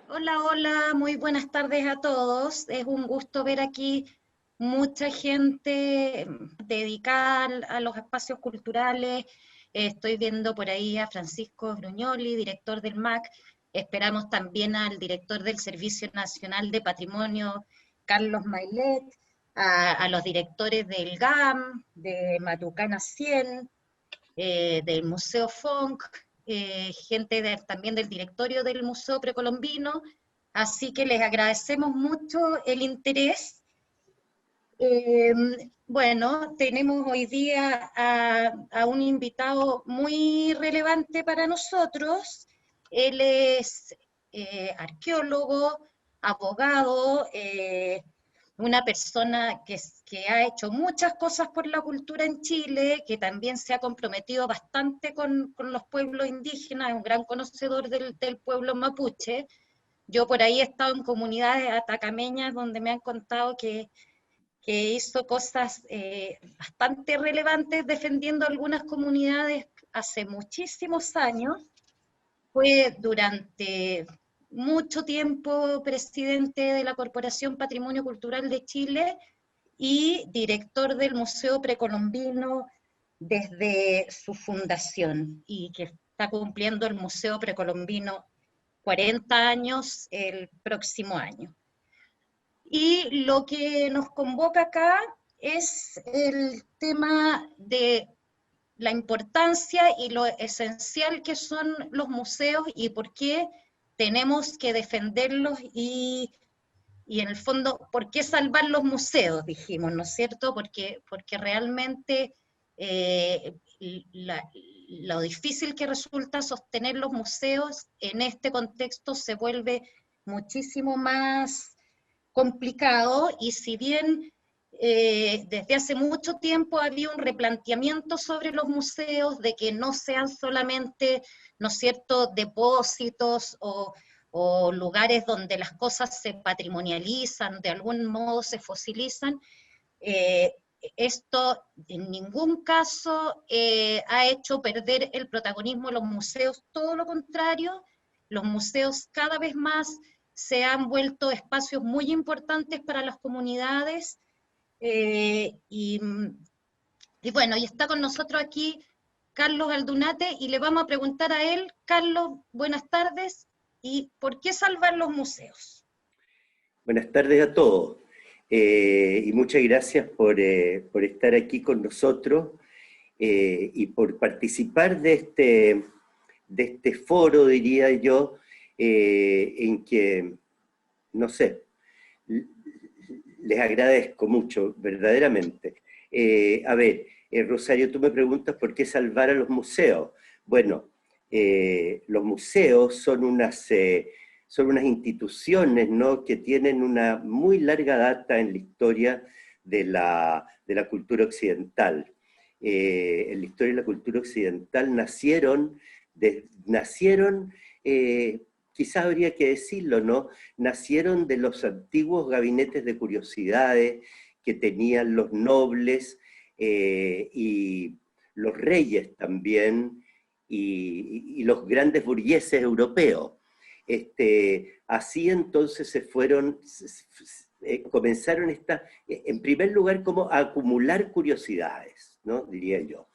Hola, hola, muy buenas tardes a todos. Es un gusto ver aquí mucha gente dedicada a los espacios culturales. Estoy viendo por ahí a Francisco Bruñoli, director del MAC. Esperamos también al director del Servicio Nacional de Patrimonio, Carlos Mailet, a los directores del GAM, de Matucana 100, del Museo Fonk, gente también del directorio del Museo Precolombino, así que les agradecemos mucho el interés. Eh, bueno, tenemos hoy día a un invitado muy relevante para nosotros. Él es arqueólogo, abogado, una persona que ha hecho muchas cosas por la cultura en Chile, que también se ha comprometido bastante con los pueblos indígenas, es un gran conocedor del pueblo mapuche. Yo por ahí he estado en comunidades atacameñas donde me han contado que hizo cosas bastante relevantes defendiendo algunas comunidades hace muchísimos años. Fue durante mucho tiempo presidente de la Corporación Patrimonio Cultural de Chile y director del Museo Precolombino desde su fundación, y que está cumpliendo el Museo Precolombino 40 años el próximo año. Y lo que nos convoca acá es el tema de la importancia y lo esencial que son los museos y por qué tenemos que defenderlos y en el fondo, ¿por qué salvar los museos? Dijimos, ¿no es cierto? Porque realmente eh, la, lo difícil que resulta sostener los museos en este contexto se vuelve muchísimo más complicado, y si bien desde hace mucho tiempo había un replanteamiento sobre los museos, de que no sean solamente, ¿no es cierto?, depósitos o lugares donde las cosas se patrimonializan, de algún modo se fosilizan. eh, Esto en ningún caso ha hecho perder el protagonismo de los museos, todo lo contrario, los museos cada vez más se han vuelto espacios muy importantes para las comunidades. eh, y, y bueno, y está con nosotros aquí Carlos Aldunate y le vamos a preguntar a él. Carlos, buenas tardes. ¿Y por qué salvar los museos? Buenas tardes a todos y muchas gracias por estar aquí con nosotros y por participar de este foro, diría yo, en que, no sé, les agradezco mucho, verdaderamente. A ver, Rosario, tú me preguntas por qué salvar a los museos. Bueno, los museos son unas instituciones, ¿no?, que tienen una muy larga data en la historia de la cultura occidental. En la historia de la cultura occidental nacieron quizás habría que decirlo, ¿no? Nacieron de los antiguos gabinetes de curiosidades que tenían los nobles y los reyes también y los grandes burgueses europeos. Así entonces comenzaron en primer lugar, como a acumular curiosidades, ¿no?, diría yo.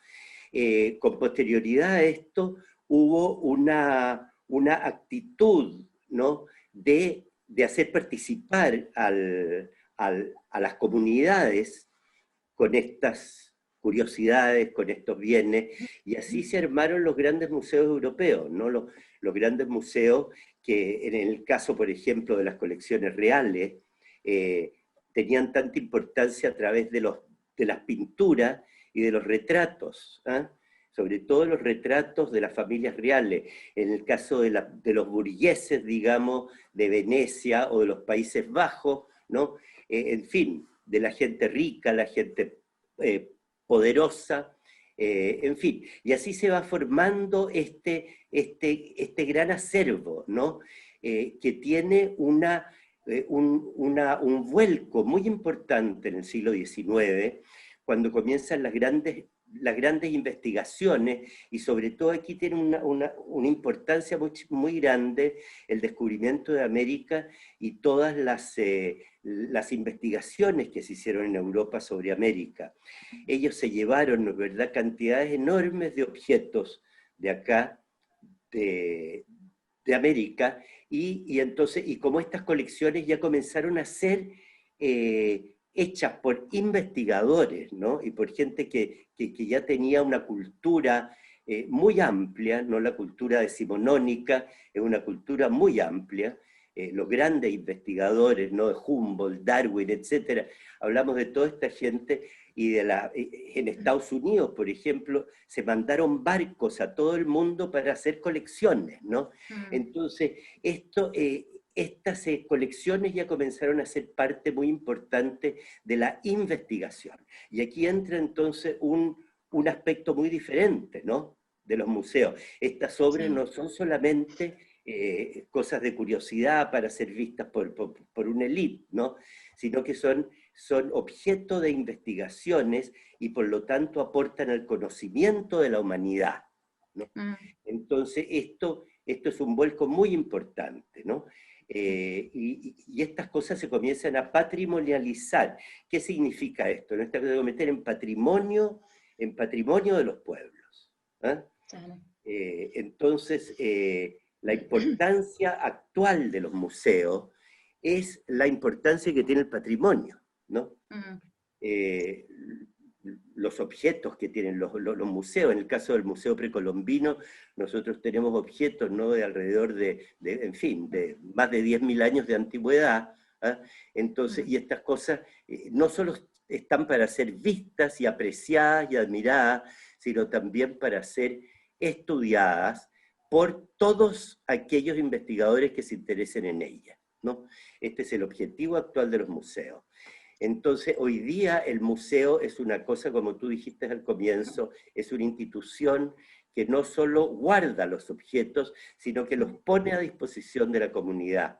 Con posterioridad a esto hubo una actitud, ¿no?, de hacer participar a las comunidades con estas curiosidades, con estos bienes, y así se armaron los grandes museos europeos, ¿no? Los grandes museos que en el caso, por ejemplo, de las colecciones reales, eh, tenían tanta importancia a través de las pinturas y de los retratos, ¿eh? Sobre todo los retratos de las familias reales. En el caso de los burgueses, digamos, de Venecia o de los Países Bajos, ¿no? En fin, de la gente rica, la gente poderosa, en fin. Y así se va formando este gran acervo, ¿no? Que tiene un vuelco muy importante en el siglo XIX, cuando comienzan las grandes las grandes investigaciones, y sobre todo aquí tiene una importancia muy grande el descubrimiento de América y todas las investigaciones que se hicieron en Europa sobre América. Ellos se llevaron, ¿no es verdad?, cantidades enormes de objetos de acá, de América, y como estas colecciones ya comenzaron a ser hechas por investigadores, ¿no? Y por gente que ya tenía una cultura muy amplia, no la cultura decimonónica, es una cultura muy amplia, los grandes investigadores, ¿no? De Humboldt, Darwin, etcétera. Hablamos de toda esta gente, y en Estados Unidos, por ejemplo, se mandaron barcos a todo el mundo para hacer colecciones, ¿no? Entonces, estas colecciones ya comenzaron a ser parte muy importante de la investigación. Y aquí entra entonces un aspecto muy diferente, ¿no?, de los museos. Estas obras no son solamente cosas de curiosidad para ser vistas por una élite, ¿no?, sino que son objeto de investigaciones y por lo tanto aportan al conocimiento de la humanidad, ¿no? Entonces esto es un vuelco muy importante, ¿no? Y estas cosas se comienzan a patrimonializar. ¿Qué significa esto? ¿No? Esto de meter en patrimonio de los pueblos, ¿eh? Entonces, la importancia actual de los museos es la importancia que tiene el patrimonio, ¿no? Los objetos que tienen los museos. En el caso del Museo Precolombino, nosotros tenemos objetos, ¿no?, de alrededor en fin, de más de 10.000 años de antigüedad, ¿eh? Entonces, y estas cosas no solo están para ser vistas y apreciadas y admiradas, sino también para ser estudiadas por todos aquellos investigadores que se interesen en ellas, ¿no? Este es el objetivo actual de los museos. Entonces, hoy día el museo es una cosa, como tú dijiste al comienzo, es una institución que no solo guarda los objetos, sino que los pone a disposición de la comunidad.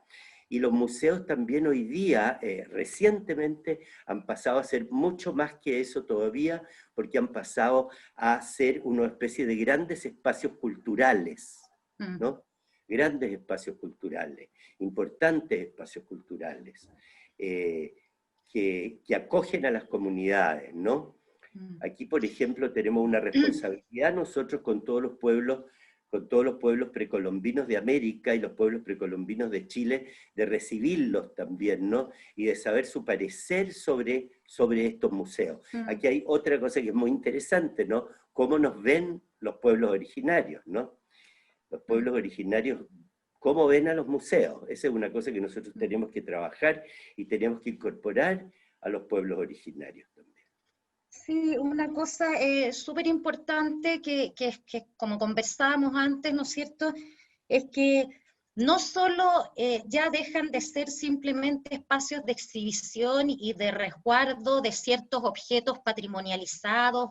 Y los museos también hoy día, recientemente, han pasado a ser mucho más que eso todavía, porque han pasado a ser una especie de grandes espacios culturales, ¿no? Grandes espacios culturales, importantes espacios culturales. Que acogen a las comunidades, ¿no? Aquí, por ejemplo, tenemos una responsabilidad nosotros con todos los pueblos precolombinos de América y los pueblos precolombinos de Chile, de recibirlos también, ¿no? Y de saber su parecer sobre estos museos. Aquí hay otra cosa que es muy interesante, ¿no? Cómo nos ven los pueblos originarios, ¿no? Los pueblos originarios, ¿cómo ven a los museos? Esa es una cosa que nosotros tenemos que trabajar y tenemos que incorporar a los pueblos originarios también. Sí, una cosa súper importante que como conversábamos antes, ¿no es cierto?, es que no solo ya dejan de ser simplemente espacios de exhibición y de resguardo de ciertos objetos patrimonializados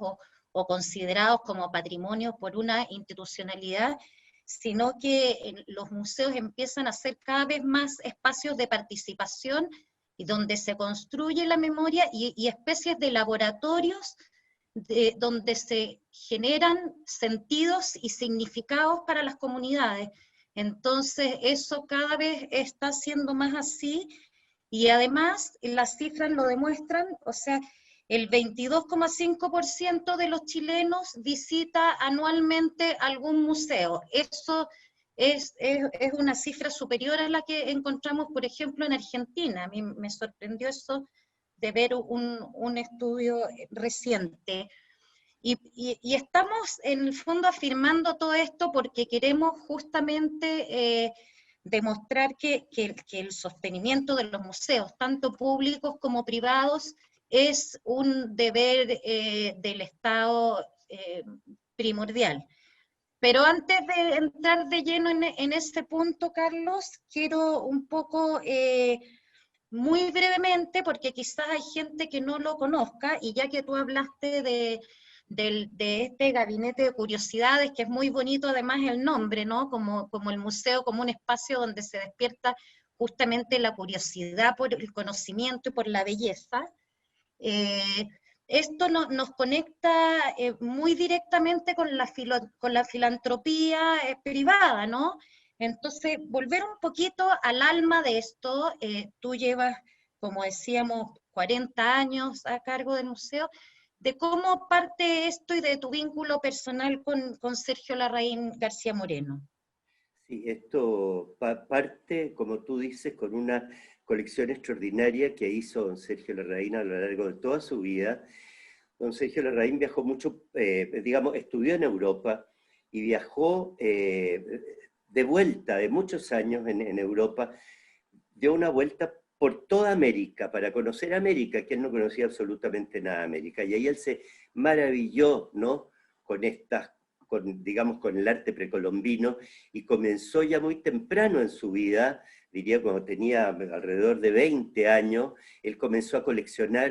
o considerados como patrimonio por una institucionalidad, sino que los museos empiezan a ser cada vez más espacios de participación y donde se construye la memoria y especies de laboratorios donde se generan sentidos y significados para las comunidades. Entonces, eso cada vez está siendo más así, y además las cifras lo demuestran, o sea, el 22,5% de los chilenos visita anualmente algún museo. Eso es una cifra superior a la que encontramos, por ejemplo, en Argentina. A mí me sorprendió eso de ver un estudio reciente. Y estamos en el fondo afirmando todo esto porque queremos justamente demostrar que el sostenimiento de los museos, tanto públicos como privados, es un deber del Estado primordial. Pero antes de entrar de lleno en este punto, Carlos, quiero un poco, muy brevemente, porque quizás hay gente que no lo conozca, y ya que tú hablaste de este gabinete de curiosidades, que es muy bonito además el nombre, ¿no? Como el museo, como un espacio donde se despierta justamente la curiosidad por el conocimiento y por la belleza. esto nos conecta muy directamente con con la filantropía privada, ¿no? Entonces, volver un poquito al alma de esto, tú llevas, como decíamos, 40 años a cargo del museo, de cómo parte esto y de tu vínculo personal con Sergio Larraín García Moreno. Sí, esto parte, como tú dices, con una colección extraordinaria que hizo don Sergio Larraín a lo largo de toda su vida. Don Sergio Larraín viajó mucho, digamos, estudió en Europa y viajó de vuelta de muchos años en Europa, dio una vuelta por toda América, para conocer América, que él no conocía absolutamente nada de América, y ahí él se maravilló, ¿no? Con estas, digamos, con el arte precolombino, y comenzó ya muy temprano en su vida, diría cuando tenía alrededor de 20 años, él comenzó a coleccionar,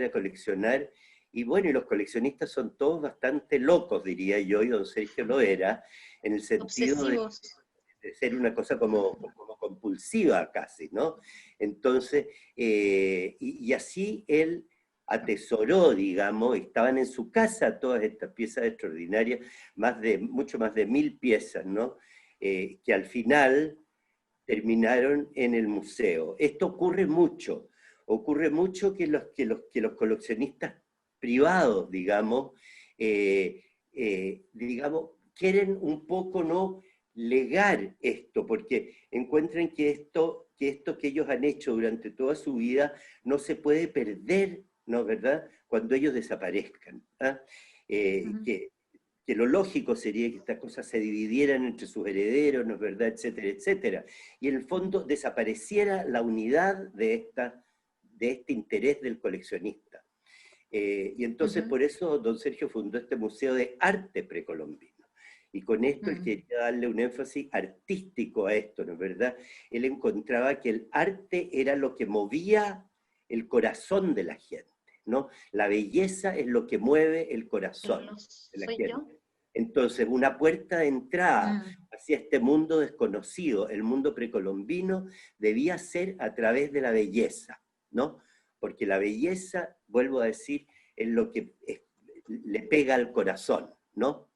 y bueno, y los coleccionistas son todos bastante locos, diría yo, y don Sergio lo era, en el sentido Obsesivos. de ser una cosa como compulsiva casi, ¿no? Entonces, y así él atesoró, digamos, estaban en su casa todas estas piezas extraordinarias, mucho más de 1000 piezas, ¿no? Que al final terminaron en el museo. Esto ocurre mucho que los coleccionistas privados, digamos, quieren un poco, ¿no?, legar esto, porque encuentran que ellos han hecho durante toda su vida no se puede perder, ¿no?, ¿verdad?, cuando ellos desaparezcan. ¿Ah? Que lo lógico sería que estas cosas se dividieran entre sus herederos, ¿no es verdad?, etcétera, etcétera. Y en el fondo desapareciera la unidad de este interés del coleccionista. Y entonces por eso don Sergio fundó este Museo de Arte Precolombino. Y con esto él quería darle un énfasis artístico a esto, ¿no es verdad? Él encontraba que el arte era lo que movía el corazón de la gente, ¿no? La belleza es lo que mueve el corazón de la ¿Soy gente. yo? Entonces, una puerta de entrada hacia este mundo desconocido, el mundo precolombino, debía ser a través de la belleza, ¿no? Porque la belleza, vuelvo a decir, es lo que le pega al corazón, ¿no?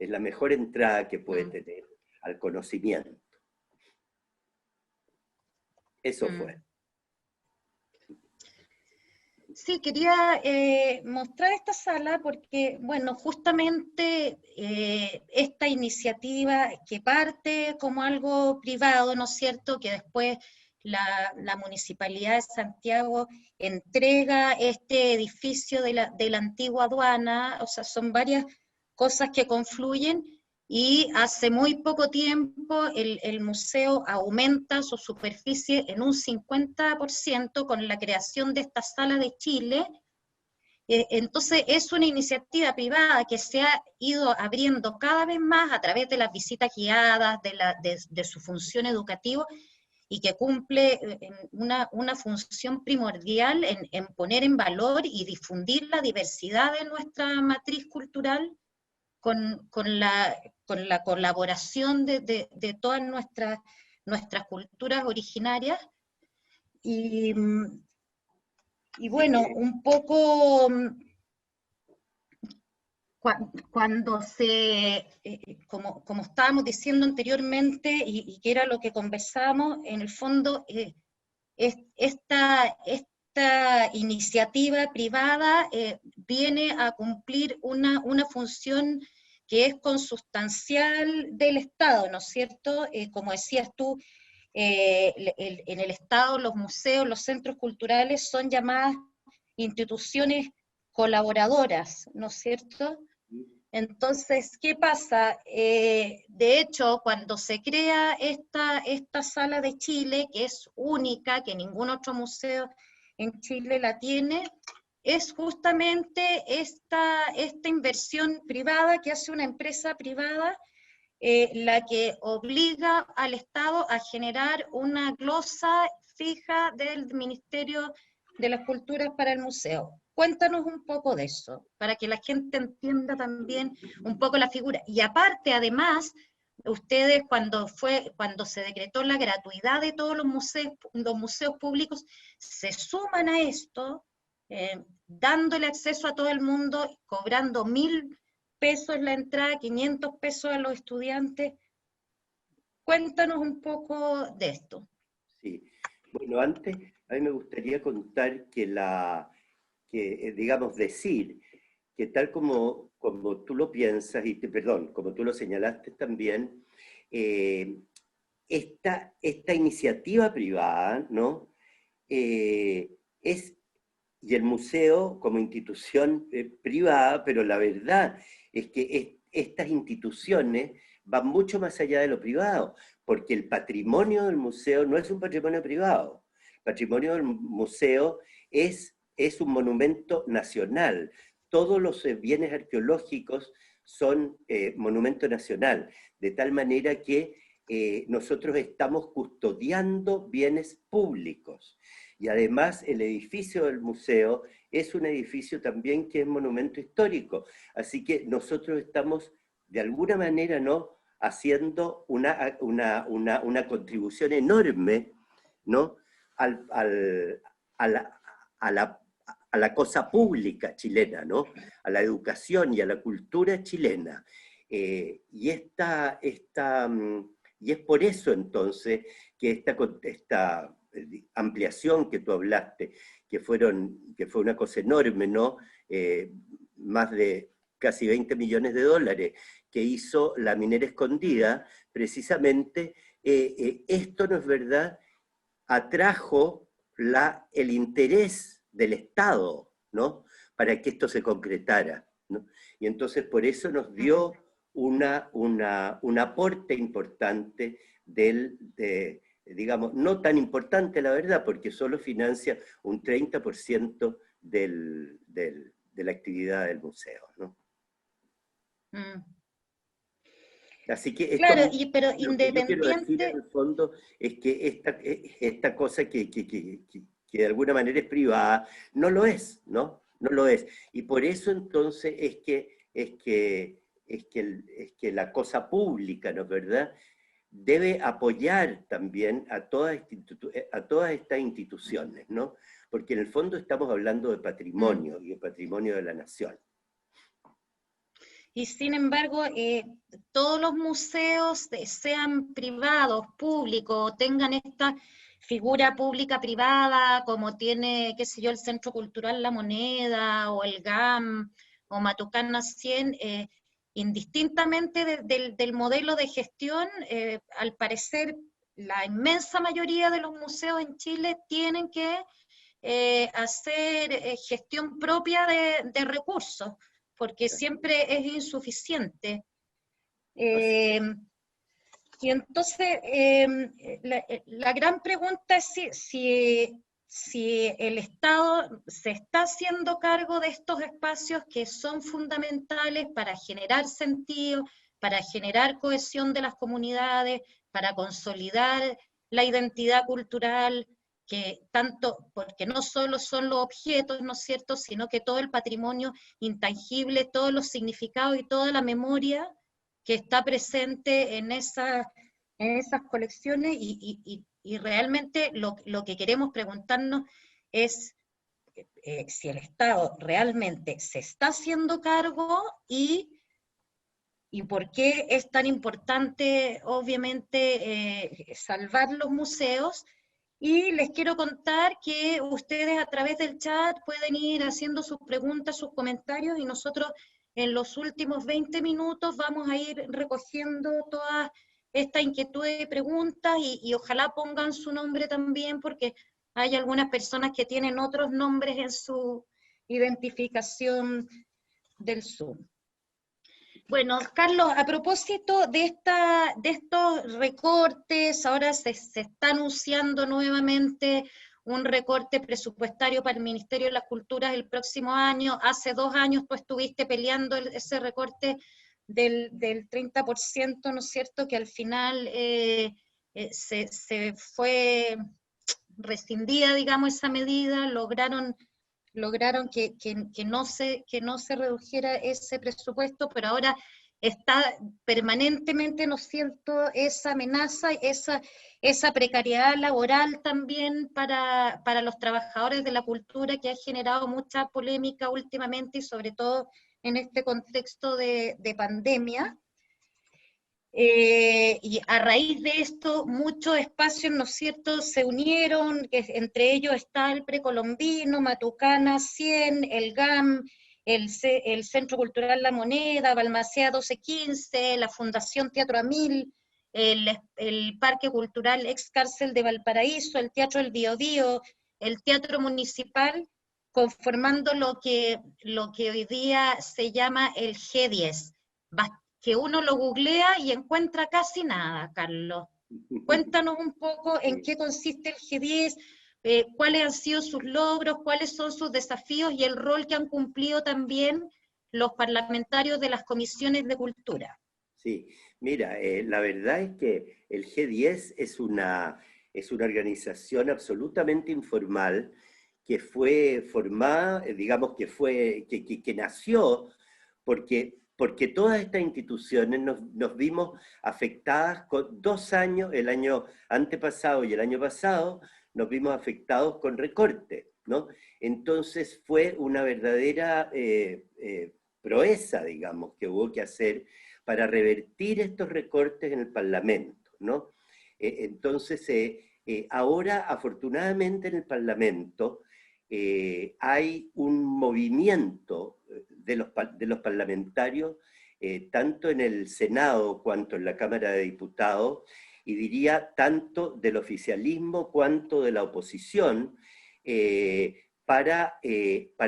Es la mejor entrada que puede tener al conocimiento. Eso fue. Sí, quería mostrar esta sala porque, bueno, justamente esta iniciativa que parte como algo privado, ¿no es cierto?, que después la Municipalidad de Santiago entrega este edificio de la antigua aduana, o sea, son varias cosas que confluyen, y hace muy poco tiempo el museo aumenta su superficie en un 50% con la creación de esta sala de Chile. Entonces es una iniciativa privada que se ha ido abriendo cada vez más a través de las visitas guiadas, de su función educativa, y que cumple una función primordial en poner en valor y difundir la diversidad de nuestra matriz cultural con la colaboración de todas nuestras culturas originarias. Y bueno, un poco cuando como estábamos diciendo anteriormente, y que era lo que conversábamos, en el fondo, esta iniciativa privada viene a cumplir una función que es consustancial del Estado, ¿no es cierto? Como decías tú, en el Estado los museos, los centros culturales son llamadas instituciones colaboradoras, ¿no es cierto? Entonces, ¿qué pasa? De hecho, cuando se crea esta sala de Chile, que es única, que ningún otro museo en Chile la tiene, es justamente esta inversión privada que hace una empresa privada, la que obliga al Estado a generar una glosa fija del Ministerio de las Culturas para el museo. Cuéntanos un poco de eso, para que la gente entienda también un poco la figura. Y aparte, además, ustedes cuando se decretó la gratuidad de todos los museos públicos, se suman a esto dándole acceso a todo el mundo, cobrando 1.000 pesos la entrada, 500 pesos a los estudiantes. Cuéntanos un poco de esto. Sí, bueno, antes a mí me gustaría contar digamos, decir que tal como tú lo piensas, perdón, como tú lo señalaste también, esta iniciativa privada, ¿no? Y el museo como institución privada, pero la verdad es que estas instituciones van mucho más allá de lo privado, porque el patrimonio del museo no es un patrimonio privado. El patrimonio del museo es un monumento nacional. Todos los bienes arqueológicos son monumento nacional, de tal manera que nosotros estamos custodiando bienes públicos. Y además el edificio del museo es un edificio también que es monumento histórico. Así que nosotros estamos de alguna manera, ¿no?, haciendo una contribución enorme, ¿no?, a la cosa pública chilena, ¿no?, a la educación y a la cultura chilena. Y es por eso entonces que esta ampliación que tú hablaste, que fue una cosa enorme, ¿no? Más de casi 20 millones de dólares que hizo la minera escondida, precisamente esto, ¿no es verdad?, atrajo el interés del Estado, ¿no?, para que esto se concretara, ¿no? Y entonces por eso nos dio un aporte importante digamos, no tan importante la verdad, porque solo financia un 30% de la actividad del museo, ¿no? Así que esto, claro, pero lo que yo quiero decir en independiente... el fondo es que esta cosa que de alguna manera es privada, no lo es, ¿no? No lo es. Y por eso entonces es que la cosa pública, ¿no es verdad?, debe apoyar también a todas estas instituciones, ¿no? Porque en el fondo estamos hablando de patrimonio y de patrimonio de la nación. Y sin embargo, todos los museos, sean privados, públicos, tengan esta figura pública privada, como tiene, qué sé yo, el Centro Cultural La Moneda, o el GAM, o Matucana 100, indistintamente del modelo de gestión, al parecer la inmensa mayoría de los museos en Chile tienen que hacer gestión propia de recursos, porque siempre es insuficiente. Y entonces, la gran pregunta es si el Estado se está haciendo cargo de estos espacios que son fundamentales para generar sentido, para generar cohesión de las comunidades, para consolidar la identidad cultural, que tanto, porque no solo son los objetos, ¿no es cierto?, sino que todo el patrimonio intangible, todos los significados y toda la memoria que está presente en esas colecciones, y realmente lo que queremos preguntarnos es si el Estado realmente se está haciendo cargo y por qué es tan importante, obviamente, salvar los museos. Y les quiero contar que ustedes a través del chat pueden ir haciendo sus preguntas, sus comentarios, y nosotros en los últimos 20 minutos vamos a ir recogiendo todas estas inquietudes y preguntas, y ojalá pongan su nombre también, porque hay algunas personas que tienen otros nombres en su identificación del Zoom. Bueno, Carlos, a propósito de estos recortes, ahora se está anunciando nuevamente un recorte presupuestario para el Ministerio de las Culturas el próximo año. Hace 2 años tú estuviste peleando ese recorte del 30%, ¿no es cierto?, que al final se fue rescindida, digamos, esa medida. Lograron que no se redujera ese presupuesto, pero ahora está permanentemente, ¿no es cierto?, esa amenaza, esa precariedad laboral también para los trabajadores de la cultura, que ha generado mucha polémica últimamente y sobre todo en este contexto de pandemia. Y a raíz de esto, muchos espacios, ¿no es cierto?, se unieron, que entre ellos está el Precolombino, Matucana 100, el GAM, el Centro Cultural La Moneda, Balmaceda 1215, la Fundación Teatro Amil, el Parque Cultural Ex Cárcel de Valparaíso, el Teatro El Biobío, el Teatro Municipal, conformando lo que hoy día se llama el G10, que uno lo googlea y encuentra casi nada, Carlos. Cuéntanos un poco en qué consiste el G10, cuáles han sido sus logros, cuáles son sus desafíos y el rol que han cumplido también los parlamentarios de las comisiones de cultura. Sí, mira, la verdad es que el G10 es una organización absolutamente informal que fue formada, digamos que nació porque todas estas instituciones nos vimos afectadas con 2 años, el año antepasado y el año pasado, nos vimos afectados con recortes, ¿no? Entonces fue una verdadera proeza, digamos, que hubo que hacer para revertir estos recortes en el Parlamento, ¿no? Entonces, ahora, afortunadamente, en el Parlamento hay un movimiento de los parlamentarios, tanto en el Senado cuanto en la Cámara de Diputados, y diría tanto del oficialismo cuanto de la oposición, para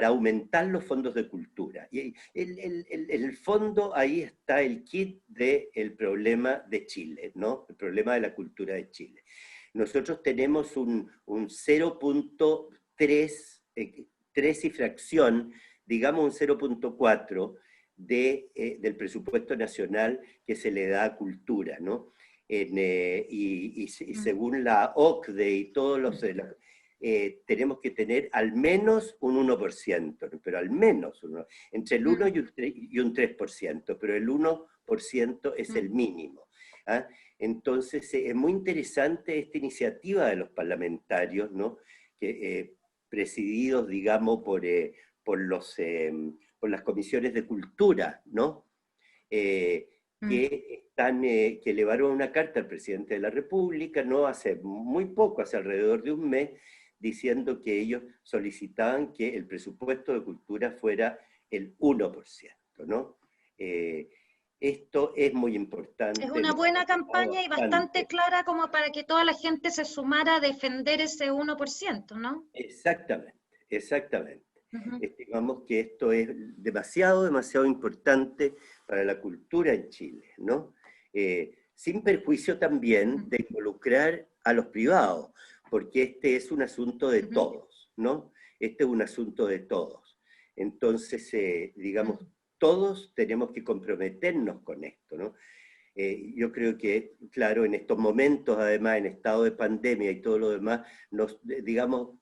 aumentar los fondos de cultura. Y en el fondo ahí está el kit del problema de Chile, ¿no? El problema de la cultura de Chile. Nosotros tenemos un 0.3 y fracción, digamos un 0.4 del presupuesto nacional que se le da a cultura, ¿no? Y según la OCDE y todos los... tenemos que tener al menos un 1%, pero al menos entre el 1 y un 3%, pero el 1% es el mínimo. ¿Ah? Entonces es muy interesante esta iniciativa de los parlamentarios, ¿no? Que, presididos, digamos, por las comisiones de cultura, ¿no? Que elevaron una carta al presidente de la República, ¿no? Hace muy poco, hace alrededor de un mes, diciendo que ellos solicitaban que el presupuesto de cultura fuera el 1%, ¿no? Esto es muy importante. Es una buena campaña y bastante clara como para que toda la gente se sumara a defender ese 1%, ¿no? Exactamente, exactamente. Estimamos que esto es demasiado importante para la cultura en Chile, ¿no? Sin perjuicio también de involucrar a los privados, porque este es un asunto de todos, ¿no? Este es un asunto de todos. Entonces, digamos, todos tenemos que comprometernos con esto, ¿no? Yo creo que, claro, en estos momentos, además, en estado de pandemia y todo lo demás, digamos,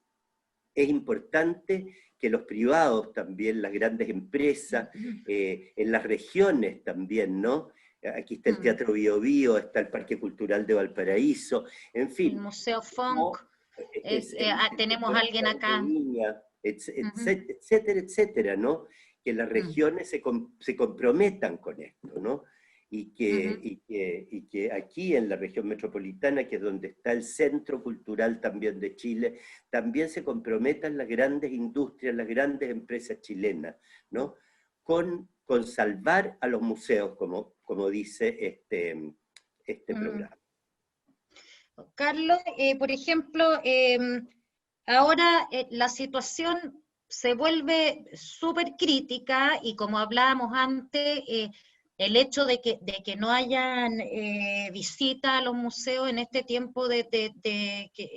es importante que los privados también, las grandes empresas, en las regiones también, ¿no? Aquí está el Teatro Biobío, está el Parque Cultural de Valparaíso, en fin. El Museo Funk, tenemos a alguien acá. Etcétera, etcétera, ¿no? Que las regiones se comprometan con esto, ¿no? Y que aquí en la región metropolitana, que es donde está el centro cultural también de Chile, también se comprometan las grandes industrias, las grandes empresas chilenas, ¿no? Con salvar a los museos, como dice este programa. Carlos, por ejemplo, ahora la situación se vuelve súper crítica y como hablábamos antes, el hecho de que no hayan visita a los museos en este tiempo, en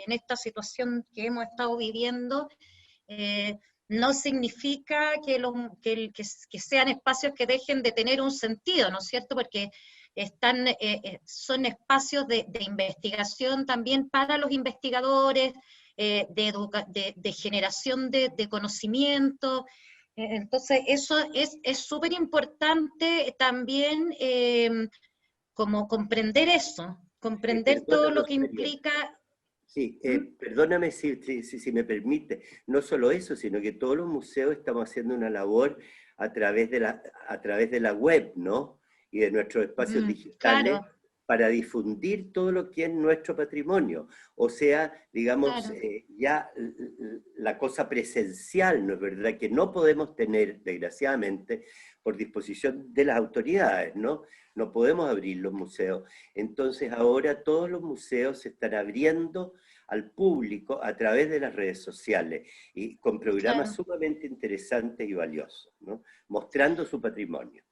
esta situación que hemos estado viviendo, no significa que sean espacios que dejen de tener un sentido, ¿no es cierto? Porque son espacios de investigación también para los investigadores, de generación de conocimiento, Entonces, eso es súper importante también, como comprender eso, comprender todo Perdona, lo que Rosario. implica. Sí, ¿Mm? perdóname si me permite. No solo eso, sino que todos los museos estamos haciendo una labor a través de la web, ¿no? Y de nuestros espacios digitales Claro, para difundir todo lo que es nuestro patrimonio. O sea, digamos, claro, ya la cosa presencial, ¿no es verdad? Que no podemos tener, desgraciadamente, por disposición de las autoridades, ¿no? No podemos abrir los museos. Entonces ahora todos los museos se están abriendo al público a través de las redes sociales y con programas claro. sumamente interesantes y valiosos, ¿no? Mostrando su patrimonio.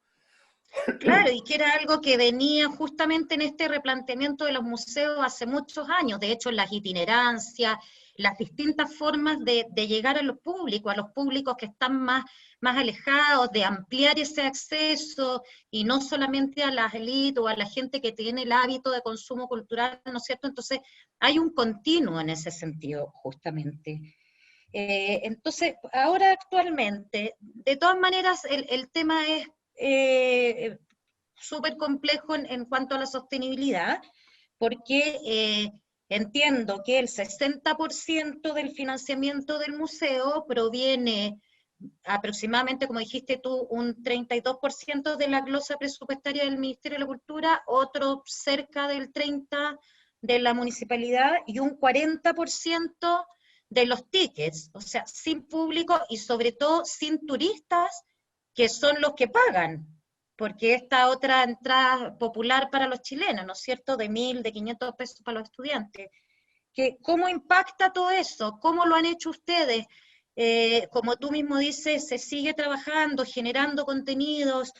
Claro, y que era algo que venía justamente en este replanteamiento de los museos hace muchos años, de hecho las itinerancias, las distintas formas de llegar a los públicos que están más alejados, de ampliar ese acceso, y no solamente a las élites o a la gente que tiene el hábito de consumo cultural, ¿no es cierto? Entonces hay un continuo en ese sentido, justamente. Entonces, ahora actualmente, de todas maneras, el tema es súper complejo en cuanto a la sostenibilidad, porque entiendo que el 60% del financiamiento del museo proviene aproximadamente, como dijiste tú, un 32% de la glosa presupuestaria del Ministerio de la Cultura, otro cerca del 30% de la municipalidad y un 40% de los tickets, o sea, sin público y sobre todo sin turistas, que son los que pagan, porque esta otra entrada popular para los chilenos, ¿no es cierto?, de 1.000, de 500 pesos para los estudiantes. ¿Cómo impacta todo eso? ¿Cómo lo han hecho ustedes? Como tú mismo dices, se sigue trabajando, generando contenidos,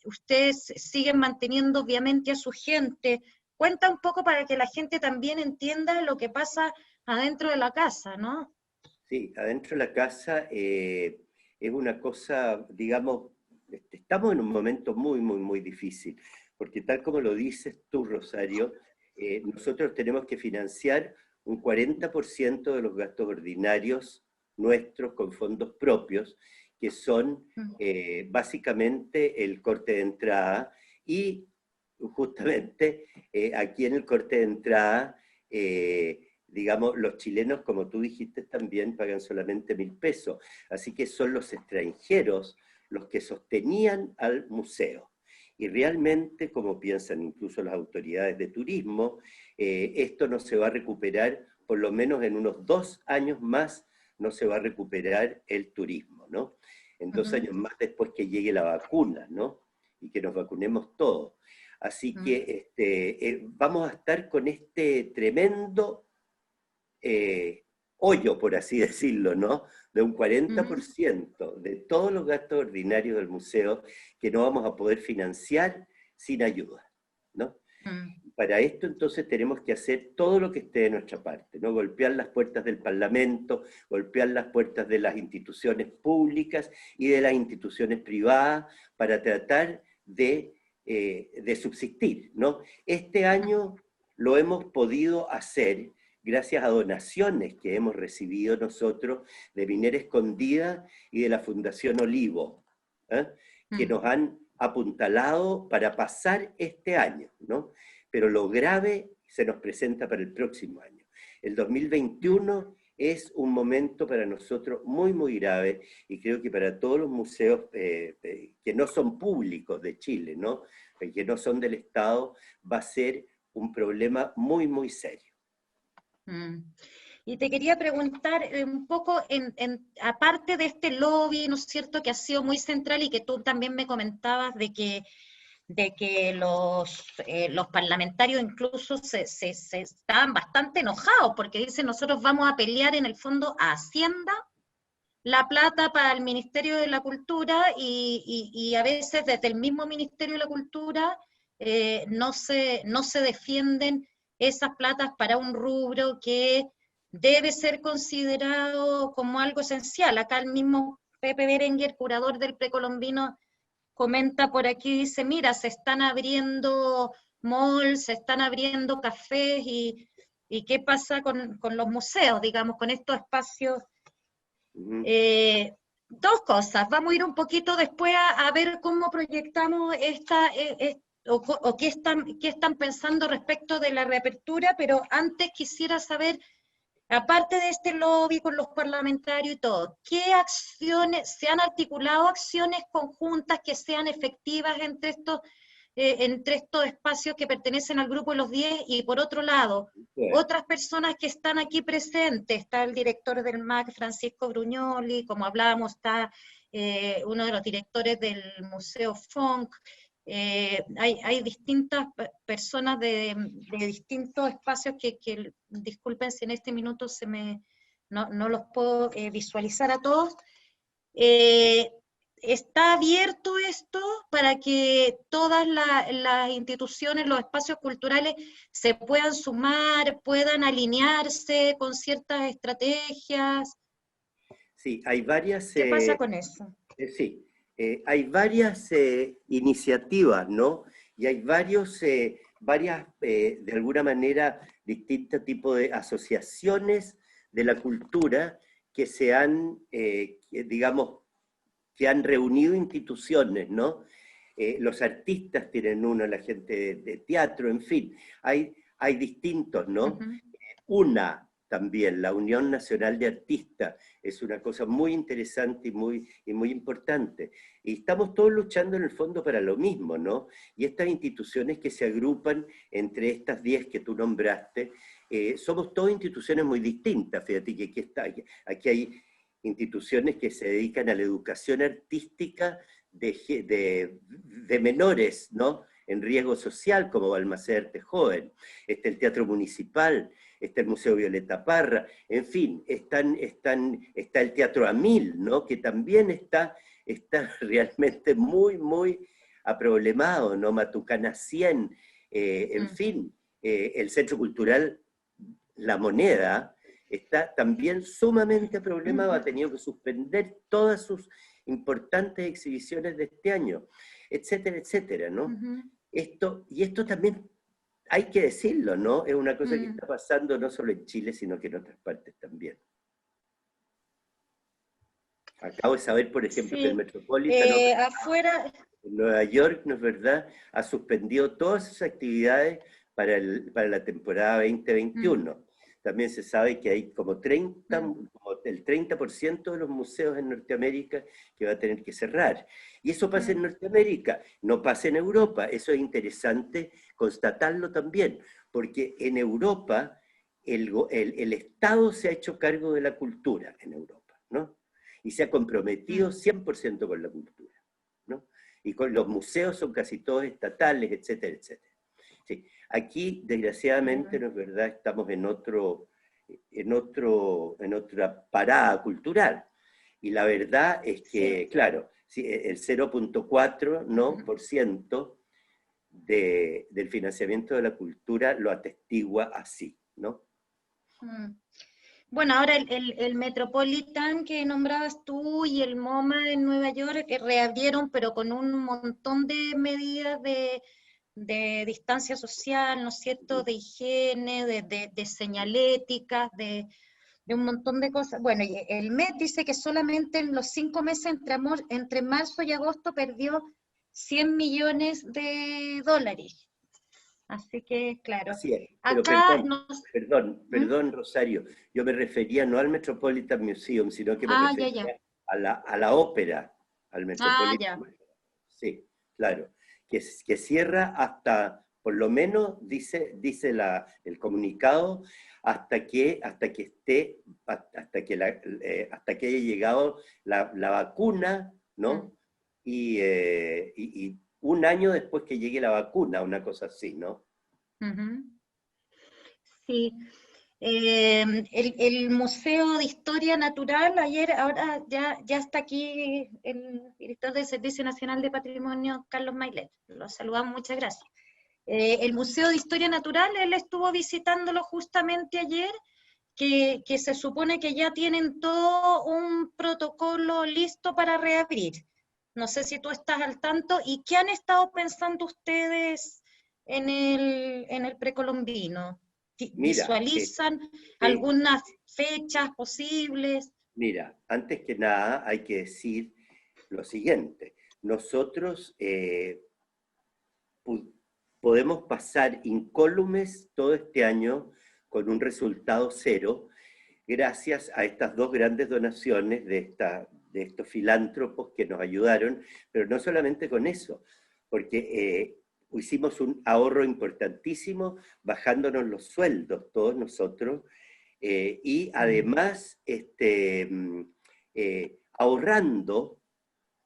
ustedes siguen manteniendo obviamente a su gente. Cuenta un poco para que la gente también entienda lo que pasa adentro de la casa, ¿no? Sí, adentro de la casa es una cosa, digamos, estamos en un momento muy, muy, muy difícil, porque tal como lo dices tú, Rosario, nosotros tenemos que financiar un 40% de los gastos ordinarios nuestros con fondos propios, que son Mm, básicamente el corte de entrada y justamente aquí en el corte de entrada digamos, los chilenos, como tú dijiste también, pagan solamente 1.000 pesos. Así que son los extranjeros los que sostenían al museo. Y realmente, como piensan incluso las autoridades de turismo, esto no se va a recuperar, por lo menos en unos 2 años más, no se va a recuperar el turismo, ¿no? En 2 años más después que llegue la vacuna, ¿no? Y que nos vacunemos todos. Así mm, que vamos a estar con este tremendo hoyo, por así decirlo, ¿no? De un mm, 40% de todos los gastos ordinarios del museo que no vamos a poder financiar sin ayuda, ¿no? mm, Para esto entonces tenemos que hacer todo lo que esté de nuestra parte, ¿no? Golpear las puertas del Parlamento, golpear las puertas de las instituciones públicas y de las instituciones privadas para tratar de subsistir, ¿no? Este año lo hemos podido hacer gracias a donaciones que hemos recibido nosotros de Minera Escondida y de la Fundación Olivo, ¿eh? Que mm, nos han apuntalado para pasar este año, ¿no? Pero lo grave se nos presenta para el próximo año. El mm. 2021 es un momento para nosotros muy, muy grave y creo que para todos los museos que no son públicos de Chile, ¿no? Que no son del Estado, va a ser un problema muy, muy serio. Mm. Y te quería preguntar un poco, aparte de este lobby, ¿no es cierto?, que ha sido muy central y que tú también me comentabas de que los parlamentarios incluso se estaban bastante enojados porque dicen nosotros vamos a pelear en el fondo a Hacienda la plata para el Ministerio de la Cultura y a veces desde el mismo Ministerio de la Cultura no se defienden esas platas para un rubro que debe ser considerado como algo esencial. Acá el mismo Pepe Berenguer, curador del precolombino, comenta por aquí, dice, mira, se están abriendo malls, se están abriendo cafés y qué pasa con los museos, digamos, con estos espacios Uh -huh. eh, dos cosas. Vamos a ir un poquito después a ver cómo proyectamos o qué están pensando respecto de la reapertura, pero antes quisiera saber, aparte de este lobby con los parlamentarios y todo, ¿qué acciones, se han articulado acciones conjuntas que sean efectivas entre estos espacios que pertenecen al grupo de los 10? Y por otro lado, Bueno, otras personas que están aquí presentes, está el director del MAC, Francisco Bruñoli, como hablábamos, está uno de los directores del Museo Funk, hay distintas personas de distintos espacios que, disculpen si en este minuto no los puedo visualizar a todos. ¿Está abierto esto para que todas las instituciones, los espacios culturales se puedan sumar, puedan alinearse con ciertas estrategias? sí, hay varias, ¿Qué pasa con eso? sí, hay varias iniciativas, ¿no? Y hay varias, de alguna manera, distintos tipos de asociaciones de la cultura que se han, digamos, que han reunido instituciones, ¿no? Los artistas tienen uno, la gente de teatro, en fin, hay distintos, ¿no? Ujú. Una también, la Unión Nacional de Artistas, es una cosa muy interesante y muy importante. Y estamos todos luchando en el fondo para lo mismo, ¿no? Y estas instituciones que se agrupan entre estas 10 que tú nombraste, somos todas instituciones muy distintas, fíjate que aquí hay instituciones que se dedican a la educación artística de menores, ¿no? En riesgo social, como Balmaceda Arte Joven. Está el Teatro Municipal, está el Museo Violeta Parra, en fin, está el Teatro Amil, ¿no? Que también está realmente muy, muy aproblemado, ¿no? Matucana 100, en fin, el Centro Cultural La Moneda está también sumamente problemado, ha tenido que suspender todas sus importantes exhibiciones de este año, etcétera, etcétera, ¿no? Ujú. Esto también hay que decirlo, ¿no? Es una cosa que Mm. está pasando no solo en Chile, sino que en otras partes también. Acabo de saber, por ejemplo, que el Sí, Metropolitan Opera afuera, en Nueva York, ¿no es verdad?, ha suspendido todas sus actividades para la temporada mm, 2021. También se sabe que hay como mm, como el 30% de los museos en Norteamérica que va a tener que cerrar. Y eso pasa en mm, Norteamérica, no pasa en Europa. Eso es interesante constatarlo también, porque en Europa el Estado se ha hecho cargo de la cultura en Europa, ¿no? Y se ha comprometido mm, 100% con la cultura, ¿no? Y con los museos son casi todos estatales, etcétera, etcétera. Sí. Aquí, desgraciadamente, mm, no es verdad, estamos en otra parada cultural. Y la verdad es sí. que, claro, sí, el 0,4%, ¿no? por ciento del financiamiento de la cultura lo atestigua así, ¿no? Mm. Bueno, ahora el Metropolitan que nombrabas tú y el MoMA en Nueva York que reabrieron, pero con un montón de medidas de distancia social, ¿no es cierto?, de higiene, de señaléticas, de un montón de cosas. Bueno, y el MET dice que solamente en los 5 meses entre marzo y agosto perdió 100 millones de dólares. Así que, claro, Así es, pero acá nos... ¿Mm? perdón, Rosario, yo me refería no al Metropolitan Museum, sino que me Ah, ya, ya. refería a la ópera, al Ah, Metropolitan ya. Museum. Sí, claro, que cierra hasta, por lo menos, dice el comunicado, hasta que haya llegado la vacuna, Mm, ¿no? Y un año después que llegue la vacuna, una cosa así, ¿no? ujú. Sí. El Museo de Historia Natural, ahora ya está aquí el director del Servicio Nacional de Patrimonio, Carlos Mailet. Lo saludamos, muchas gracias. El Museo de Historia Natural, él estuvo visitándolo justamente ayer, que se supone que ya tienen todo un protocolo listo para reabrir. No sé si tú estás al tanto. ¿Y qué han estado pensando ustedes en el precolombino? Mira, ¿Visualizan eh, algunas fechas posibles? Mira, antes que nada hay que decir lo siguiente. Nosotros podemos pasar incólumes todo este año con un resultado cero, gracias a estas dos grandes donaciones de estos filántropos que nos ayudaron, pero no solamente con eso, porque hicimos un ahorro importantísimo bajándonos los sueldos todos nosotros, y además ahorrando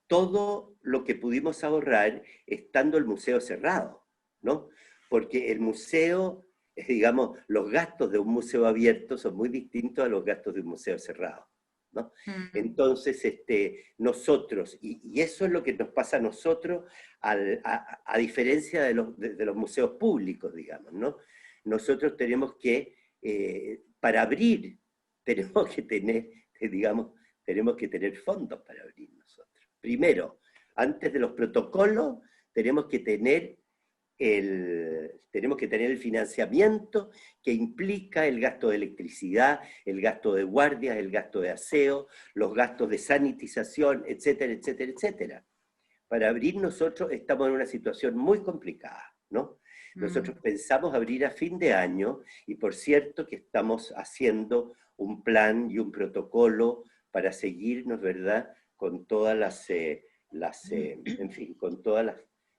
todo lo que pudimos ahorrar estando el museo cerrado, ¿no? Porque el museo, digamos, los gastos de un museo abierto son muy distintos a los gastos de un museo cerrado, ¿no? Entonces, nosotros, y eso es lo que nos pasa a nosotros, a diferencia de los museos públicos, digamos, ¿no? Nosotros tenemos que, para abrir, tenemos que tener, digamos, tenemos que tener fondos para abrir nosotros. Primero, antes de los protocolos, tenemos que tener el financiamiento que implica el gasto de electricidad, el gasto de guardias, el gasto de aseo, los gastos de sanitización, etcétera, etcétera, etcétera. Para abrir nosotros estamos en una situación muy complicada, ¿no? Nosotros pensamos abrir a fin de año y por cierto que estamos haciendo un plan y un protocolo para seguirnos, ¿verdad?, con todas en fin, con todas las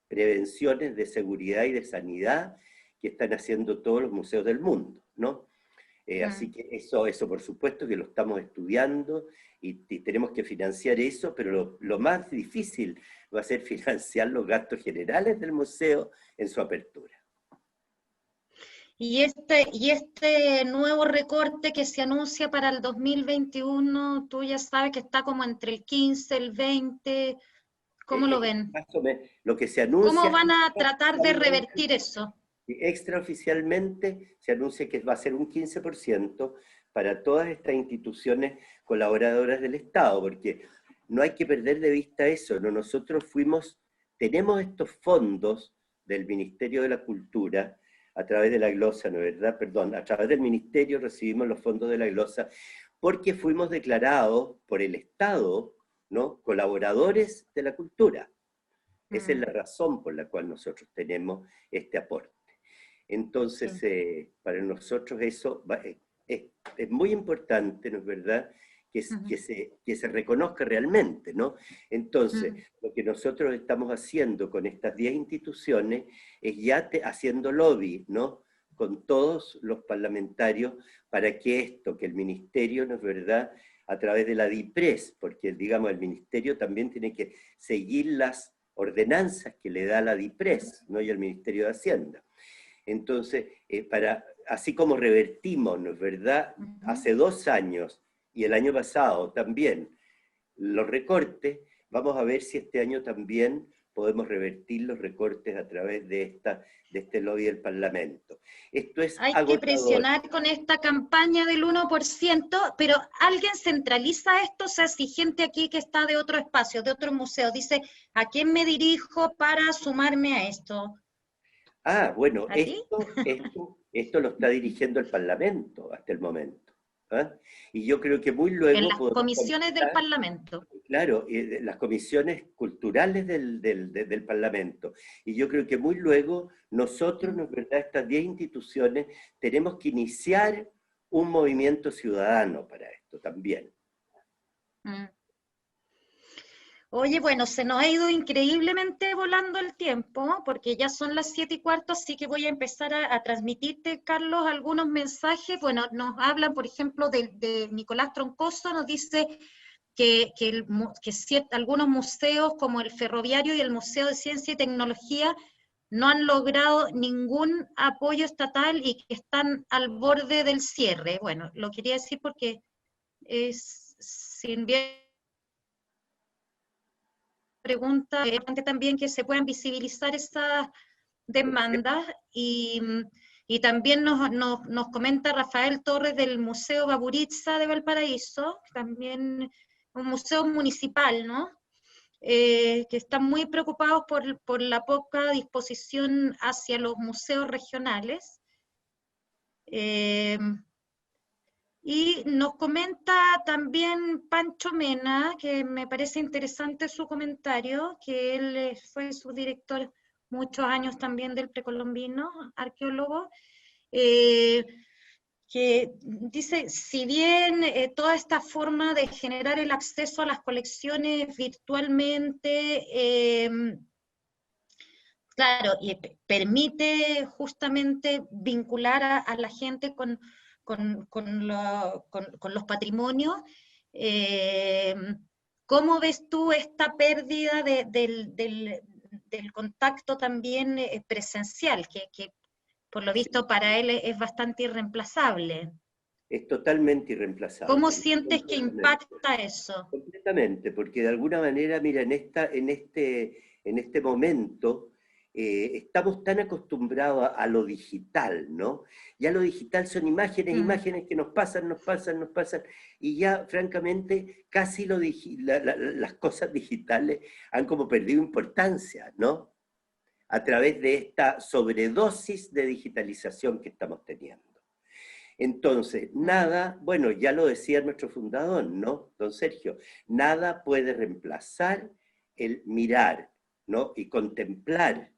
prevenciones de seguridad y de sanidad que están haciendo todos los museos del mundo, ¿no? Así que eso por supuesto que lo estamos estudiando y tenemos que financiar eso, pero lo más difícil va a ser financiar los gastos generales del museo en su apertura. Y este nuevo recorte que se anuncia para el 2021, tú ya sabes que está como entre el 15, el 20, ¿cómo lo ven? Lo que se anuncia... ¿Cómo van a tratar de revertir eso? Extraoficialmente se anuncia que va a ser un 15% para todas estas instituciones colaboradoras del Estado, porque no hay que perder de vista eso, ¿no? Nosotros tenemos estos fondos del Ministerio de la Cultura, a través de la glosa, ¿no es verdad? Perdón, a través del Ministerio recibimos los fondos de la glosa, porque fuimos declarados por el Estado, ¿no?, colaboradores de la cultura. Esa es la razón por la cual nosotros tenemos este aporte. Entonces, para nosotros eso es muy importante, ¿no es verdad?, que se reconozca realmente, ¿no? Entonces, lo que nosotros estamos haciendo con estas 10 instituciones es ya haciendo lobby, ¿no?, con todos los parlamentarios para que el ministerio, ¿no es verdad?, a través de la DIPRES, porque digamos el ministerio también tiene que seguir las ordenanzas que le da la DIPRES, ¿no?, y el Ministerio de Hacienda. Entonces, así como revertimos, ¿no es verdad?, hace 2 años y el año pasado también los recortes, vamos a ver si este año también podemos revertir los recortes a través de este lobby del Parlamento. Esto es Hay agotador. que presionar con esta campaña del 1%, pero ¿alguien centraliza esto? O sea, si gente aquí que está de otro espacio, de otro museo, dice, ¿a quién me dirijo para sumarme a esto? Bueno, esto lo está dirigiendo el Parlamento hasta el momento. Y yo creo que muy luego... En las comisiones del Parlamento. Claro, las comisiones culturales del Parlamento. Y yo creo que muy luego nosotros, ¿no es verdad?, estas 10 instituciones, tenemos que iniciar un movimiento ciudadano para esto también. Oye, bueno, se nos ha ido increíblemente volando el tiempo, porque ya son las 7:15, así que voy a empezar a transmitirte, Carlos, algunos mensajes. Bueno, nos hablan, por ejemplo, de Nicolás Troncoso, nos dice que algunos museos, como el Ferroviario y el Museo de Ciencia y Tecnología, no han logrado ningún apoyo estatal y que están al borde del cierre. Bueno, lo quería decir porque sin bien pregunta, es importante también que se puedan visibilizar esas demandas y también nos comenta Rafael Torres del Museo Baburitza de Valparaíso, también un museo municipal, ¿no? Que están muy preocupados por la poca disposición hacia los museos regionales. Y nos comenta también Pancho Mena, que me parece interesante su comentario, que él fue subdirector muchos años también del Precolombino, arqueólogo, que dice, si bien toda esta forma de generar el acceso a las colecciones virtualmente, claro, y permite justamente vincular a la gente con los patrimonios, eh, ¿cómo ves tú esta pérdida del contacto también presencial, que por lo visto para él es bastante irreemplazable? Es totalmente ¿Cómo irreemplazable, sientes que completamente. impacta eso? Completamente, porque de alguna manera, mira, en este momento estamos tan acostumbrados a lo digital, ¿no? Ya lo digital son imágenes, imágenes que nos pasan, y ya, francamente, casi las cosas digitales han como perdido importancia, ¿no? A través de esta sobredosis de digitalización que estamos teniendo. Entonces, nada, bueno, ya lo decía nuestro fundador, ¿no? Don Sergio, nada puede reemplazar el mirar, ¿no? Y contemplar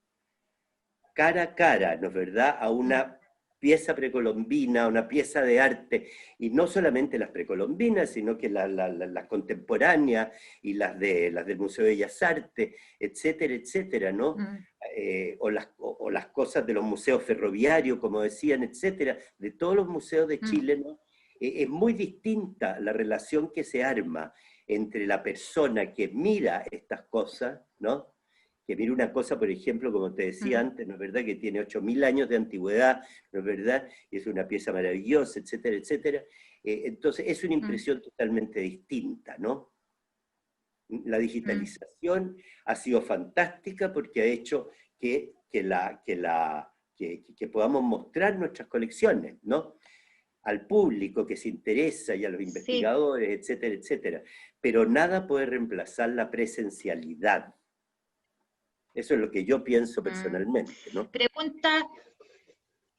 cara a cara, ¿no es verdad?, a una pieza precolombina, una pieza de arte, y no solamente las precolombinas, sino que las contemporáneas y las del Museo de Bellas Artes, etcétera, etcétera, ¿no? O las cosas de los museos ferroviarios, como decían, etcétera, de todos los museos de Chile, ¿no? Es muy distinta la relación que se arma entre la persona que mira estas cosas, ¿no? Que mira una cosa, por ejemplo, como te decía antes, ¿no es verdad?, que tiene 8.000 años de antigüedad, ¿no es verdad?, y es una pieza maravillosa, etcétera, etcétera. Entonces, es una impresión totalmente distinta, ¿no? La digitalización ha sido fantástica porque ha hecho que podamos mostrar nuestras colecciones, ¿no? Al público que se interesa y a los investigadores, etcétera, etcétera. Pero nada puede reemplazar la presencialidad. Eso es lo que yo pienso personalmente, ¿no? Pregunta,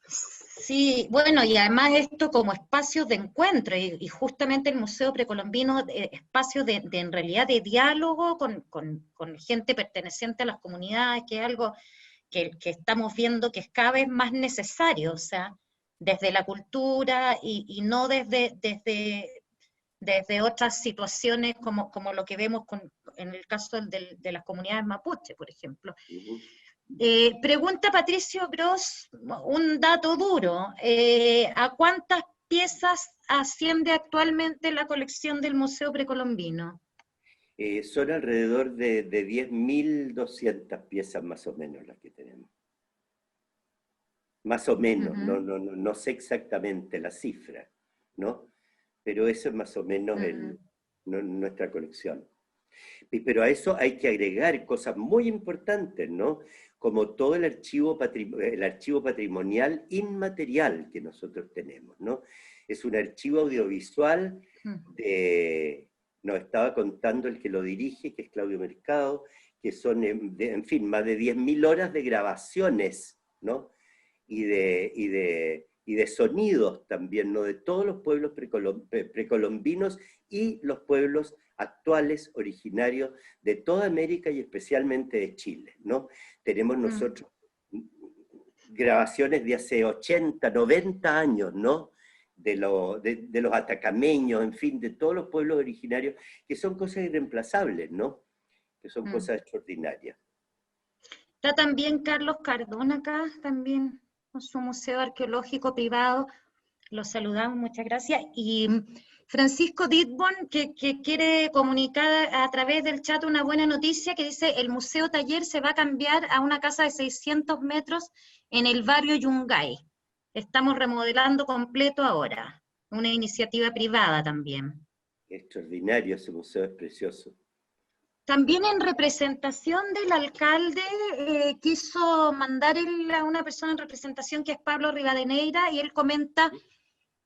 sí, bueno, y además esto como espacios de encuentro, y justamente el Museo Precolombino, espacios de en realidad de diálogo con gente perteneciente a las comunidades, que es algo que estamos viendo que es cada vez más necesario, o sea, desde la cultura y no desde otras situaciones como lo que vemos en el caso de las comunidades mapuche, por ejemplo. Pregunta Patricio Gross, un dato duro, ¿a cuántas piezas asciende actualmente la colección del Museo Precolombino? Son alrededor de 10.200 piezas más o menos las que tenemos. Más o menos, no sé exactamente la cifra, ¿no? Pero eso es más o menos nuestra colección. Pero a eso hay que agregar cosas muy importantes, ¿no? Como todo el archivo patrimonial inmaterial que nosotros tenemos, ¿no? Es un archivo audiovisual nos estaba contando el que lo dirige, que es Claudio Mercado, que son, en fin, más de 10.000 horas de grabaciones, ¿no? Y de sonidos también, ¿no? De todos los pueblos precolombinos y los pueblos actuales, originarios de toda América y especialmente de Chile, ¿no? Tenemos nosotros grabaciones de hace 80, 90 años, ¿no? De los atacameños, en fin, de todos los pueblos originarios, que son cosas irreemplazables, ¿no? Que son cosas extraordinarias. Está también Carlos Cardón acá, también con su museo arqueológico privado. Los saludamos, muchas gracias. Y Francisco Ditborn, que quiere comunicar a través del chat una buena noticia, que dice, el Museo Taller se va a cambiar a una casa de 600 metros en el barrio Yungay. Estamos remodelando completo ahora. Una iniciativa privada también. Extraordinario, ese museo es precioso. También en representación del alcalde quiso mandar a una persona en representación que es Pablo Rivadeneira, y él comenta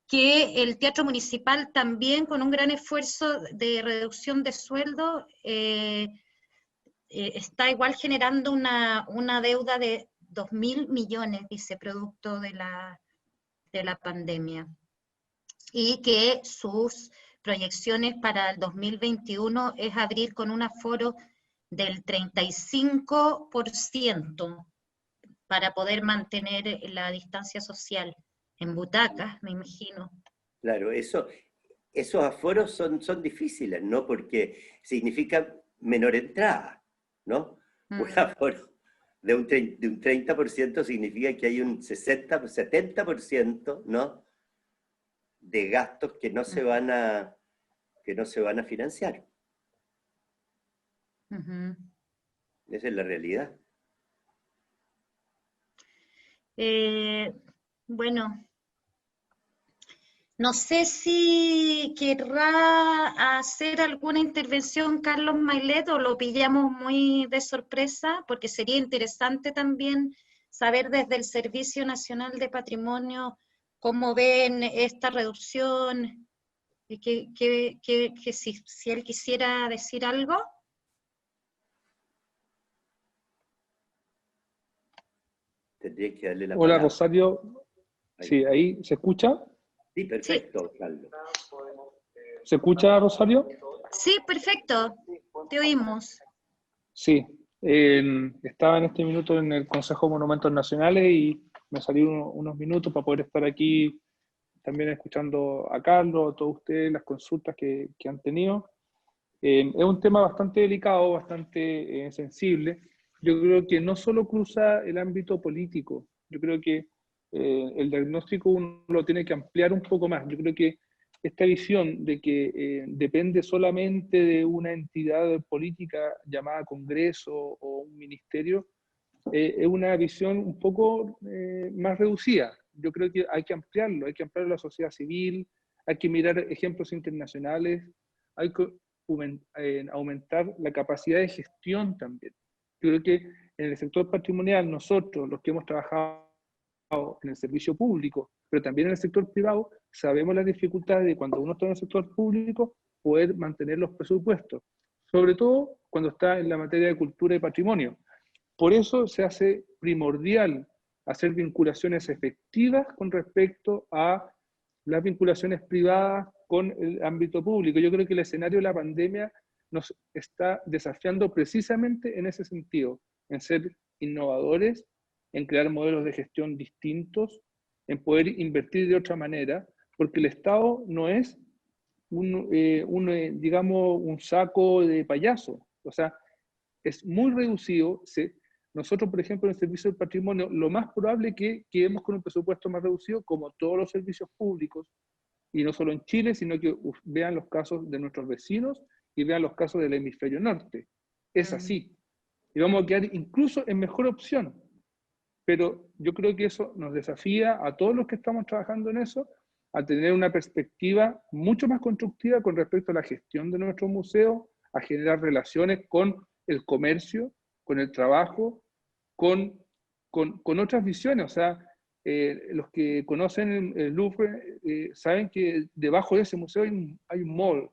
que el Teatro Municipal también, con un gran esfuerzo de reducción de sueldo, está igual generando una deuda de 2.000 millones, dice, producto de la pandemia. y que sus proyecciones para el 2021 es abrir con un aforo del 35% para poder mantener la distancia social en butacas, me imagino. Claro, esos aforos son difíciles, ¿no? Porque significa menor entrada, ¿no? Un aforo de un 30% significa que hay un 60, 70%, ¿no? De gastos que no se van a financiar. Esa es la realidad. Bueno, no sé si querrá hacer alguna intervención Carlos Mailet o lo pillamos muy de sorpresa, porque sería interesante también saber desde el Servicio Nacional de Patrimonio cómo ven esta reducción, y que si él quisiera decir algo. Tendría que darle la Hola, palabra. Rosario. Ahí. Sí, ahí se escucha. Sí, perfecto, Carlos. ¿Se escucha, Rosario? Sí, perfecto. Te oímos. Sí. Estaba en este minuto en el Consejo de Monumentos Nacionales y me salí unos minutos para poder estar aquí también escuchando a Carlos, a todos ustedes, las consultas que han tenido. Es un tema bastante delicado, bastante sensible. Yo creo que no solo cruza el ámbito político, yo creo que el diagnóstico uno lo tiene que ampliar un poco más. Yo creo que esta visión de que depende solamente de una entidad política llamada Congreso o un ministerio, es una visión un poco más reducida. Yo creo que hay que ampliarlo a la sociedad civil, hay que mirar ejemplos internacionales, hay que aumentar la capacidad de gestión también. Yo creo que en el sector patrimonial nosotros, los que hemos trabajado en el servicio público, pero también en el sector privado, sabemos las dificultades de cuando uno está en el sector público poder mantener los presupuestos, sobre todo cuando está en la materia de cultura y patrimonio. Por eso se hace primordial hacer vinculaciones efectivas con respecto a las vinculaciones privadas con el ámbito público. Yo creo que el escenario de la pandemia nos está desafiando precisamente en ese sentido, en ser innovadores, en crear modelos de gestión distintos, en poder invertir de otra manera, porque el Estado no es digamos, un saco de payaso. O sea, es muy reducido. Nosotros, por ejemplo, en el servicio del patrimonio, lo más probable es que quedemos con un presupuesto más reducido, como todos los servicios públicos, y no solo en Chile, sino que vean los casos de nuestros vecinos y vean los casos del hemisferio norte. Es así. Y vamos a quedar incluso en mejor opción. Pero yo creo que eso nos desafía a todos los que estamos trabajando en eso a tener una perspectiva mucho más constructiva con respecto a la gestión de nuestros museos, a generar relaciones con el comercio, con el trabajo, con otras visiones. O sea, los que conocen el Louvre saben que debajo de ese museo hay un mall.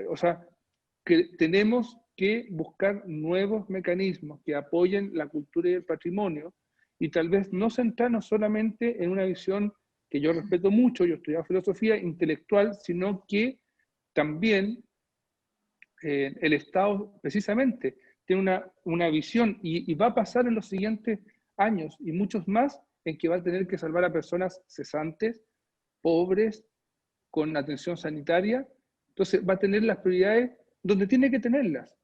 O sea, que tenemos que buscar nuevos mecanismos que apoyen la cultura y el patrimonio y tal vez no centrarnos solamente en una visión que yo respeto mucho, yo estudié filosofía intelectual, sino que también el Estado precisamente tiene una visión y va a pasar en los siguientes años y muchos más en que va a tener que salvar a personas cesantes, pobres, con atención sanitaria. Entonces va a tener las prioridades donde tiene que tenerlas.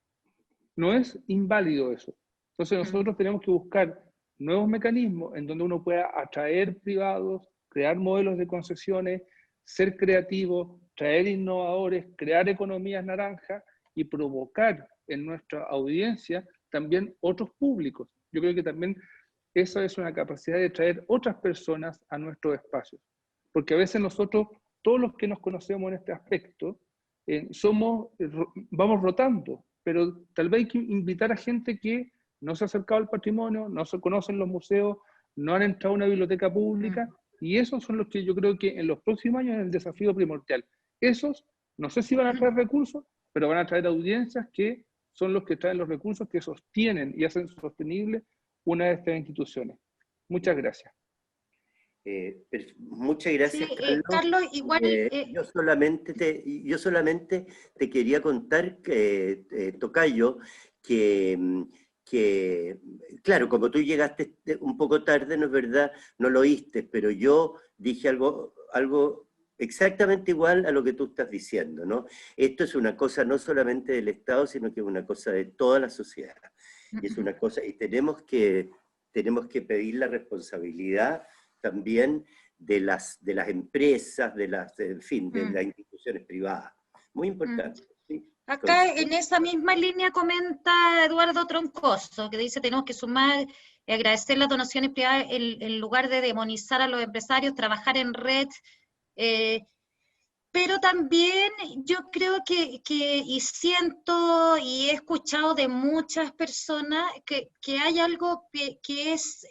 No es inválido eso. Entonces nosotros tenemos que buscar nuevos mecanismos en donde uno pueda atraer privados, crear modelos de concesiones, ser creativos, traer innovadores, crear economías naranjas y provocar en nuestra audiencia también otros públicos. Yo creo que también esa es una capacidad de traer otras personas a nuestros espacios. Porque a veces nosotros, todos los que nos conocemos en este aspecto, vamos rotando, pero tal vez hay que invitar a gente que no se ha acercado al patrimonio, no se conocen los museos, no han entrado a una biblioteca pública, y esos son los que yo creo que en los próximos años es el desafío primordial. Esos, no sé si van a traer recursos, pero van a traer audiencias que son los que traen los recursos que sostienen y hacen sostenible una de estas instituciones. Muchas gracias. Muchas gracias, Sí, Carlos. Carlos, igual... Yo solamente te quería contar, Tocayo, que, claro, como tú llegaste un poco tarde, no es verdad, no lo oíste, pero yo dije algo exactamente igual a lo que tú estás diciendo, ¿no? Esto es una cosa no solamente del Estado, sino que es una cosa de toda la sociedad. Y es una cosa, y tenemos que pedir la responsabilidad también de las empresas, en fin, de las instituciones privadas. Muy importante. ¿Sí? Acá en esa misma línea comenta Eduardo Troncoso, que dice tenemos que sumar y agradecer las donaciones privadas en lugar de demonizar a los empresarios, trabajar en red, pero también yo creo y siento y he escuchado de muchas personas que hay algo que es...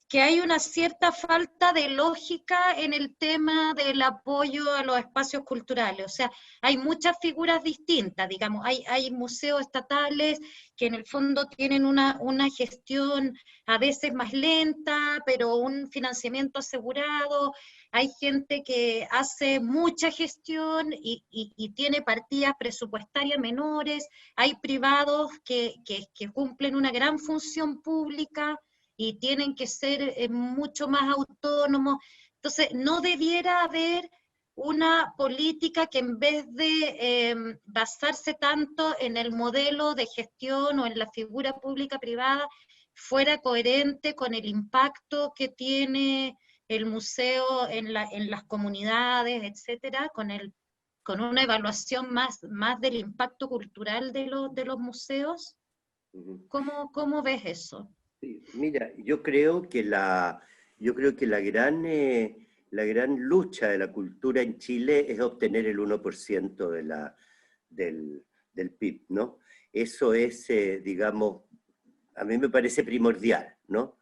que hay una cierta falta de lógica en el tema del apoyo a los espacios culturales. O sea, hay muchas figuras distintas, digamos, hay museos estatales que en el fondo tienen una gestión a veces más lenta, pero un financiamiento asegurado. Hay gente que hace mucha gestión y tiene partidas presupuestarias menores. Hay privados que cumplen una gran función pública y tienen que ser mucho más autónomos. Entonces, no debiera haber una política que en vez de basarse tanto en el modelo de gestión o en la figura pública-privada, fuera coherente con el impacto que tiene el museo en las comunidades, etcétera, con una evaluación más del impacto cultural de los museos. ¿Cómo ves eso? Sí, mira, yo creo que la gran lucha de la cultura en Chile es obtener el 1% del PIB, ¿no? Eso es, digamos, a mí me parece primordial, ¿no?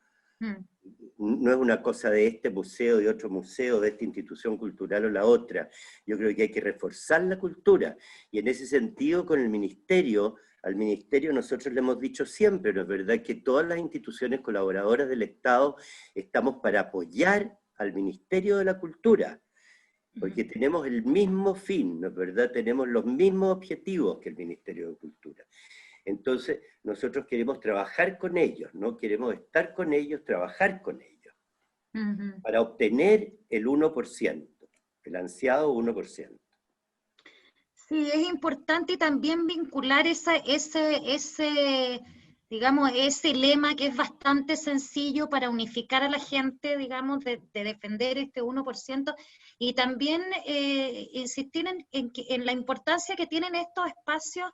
No es una cosa de este museo, de otro museo, de esta institución cultural o la otra. Yo creo que hay que reforzar la cultura. Y en ese sentido, con el ministerio, al ministerio nosotros le hemos dicho siempre, ¿no es verdad?, que todas las instituciones colaboradoras del Estado estamos para apoyar al Ministerio de la Cultura, porque tenemos el mismo fin, ¿no es verdad?, tenemos los mismos objetivos que el Ministerio de Cultura. Entonces, nosotros queremos trabajar con ellos, ¿no? Queremos estar con ellos, trabajar con ellos, para obtener el 1%, el ansiado 1%. Sí, es importante también vincular digamos, ese lema que es bastante sencillo para unificar a la gente, digamos, de defender este 1%, y también insistir en la importancia que tienen estos espacios,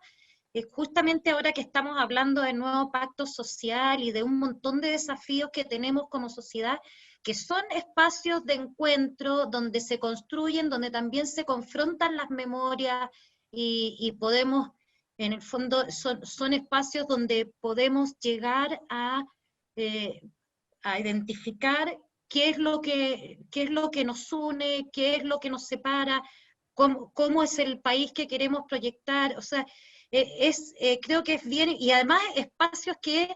justamente ahora que estamos hablando de nuevo pacto social y de un montón de desafíos que tenemos como sociedad, que son espacios de encuentro donde se construyen, donde también se confrontan las memorias y podemos, en el fondo, son espacios donde podemos llegar a identificar qué es lo que nos une, qué es lo que nos separa, cómo es el país que queremos proyectar. O sea, creo que es bien, y además espacios que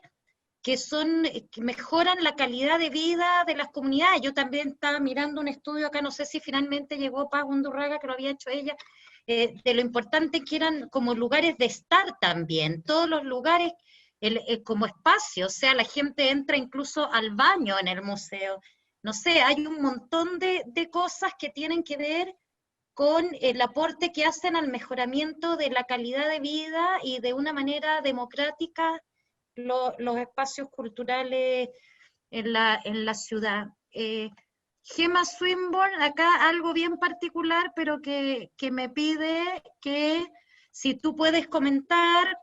mejoran la calidad de vida de las comunidades. Yo también estaba mirando un estudio acá, no sé si finalmente llegó Paz Undurraga, que lo había hecho ella, de lo importante que eran como lugares de estar también, todos los lugares como espacio, o sea, la gente entra incluso al baño en el museo. No sé, hay un montón de cosas que tienen que ver con el aporte que hacen al mejoramiento de la calidad de vida y de una manera democrática los espacios culturales en la ciudad. Gemma Swinburne, acá algo bien particular, pero que me pide que si tú puedes comentar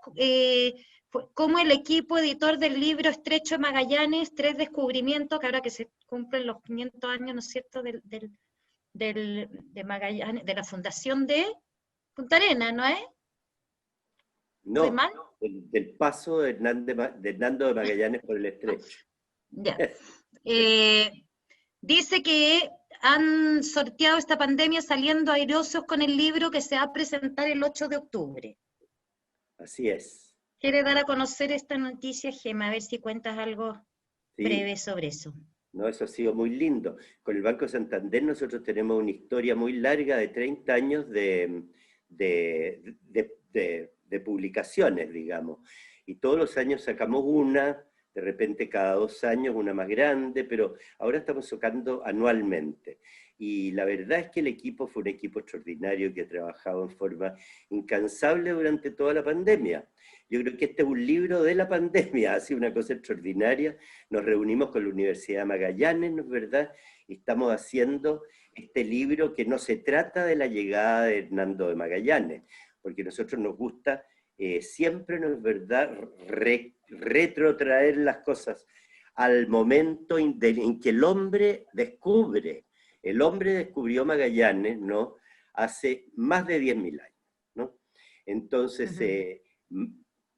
cómo el equipo editor del libro Estrecho de Magallanes, 3 descubrimientos, que ahora que se cumplen los 500 años, ¿no es cierto?, de Magallanes, de la fundación de Punta Arenas, ¿no es? No, mal? del paso de Hernando de Magallanes por el Estrecho. Ya. Dice que han sorteado esta pandemia saliendo airosos con el libro que se va a presentar el 8 de octubre. Así es. ¿Quiere dar a conocer esta noticia, Gemma? A ver si cuentas algo breve sobre eso. ¿no? Eso ha sido muy lindo. Con el Banco Santander nosotros tenemos una historia muy larga de 30 años de publicaciones, digamos. Y todos los años sacamos una, de repente cada 2 años una más grande, pero ahora estamos sacando anualmente. Y la verdad es que el equipo fue un equipo extraordinario que ha trabajado en forma incansable durante toda la pandemia. Yo creo que este es un libro de la pandemia, ha sido una cosa extraordinaria. Nos reunimos con la Universidad de Magallanes, ¿no es verdad? Y estamos haciendo este libro que no se trata de la llegada de Hernando de Magallanes, porque a nosotros nos gusta siempre, ¿no es verdad?, retrotraer las cosas al momento en que el hombre descubre. El hombre descubrió Magallanes, ¿no?, hace más de 10.000 años, ¿no? Entonces,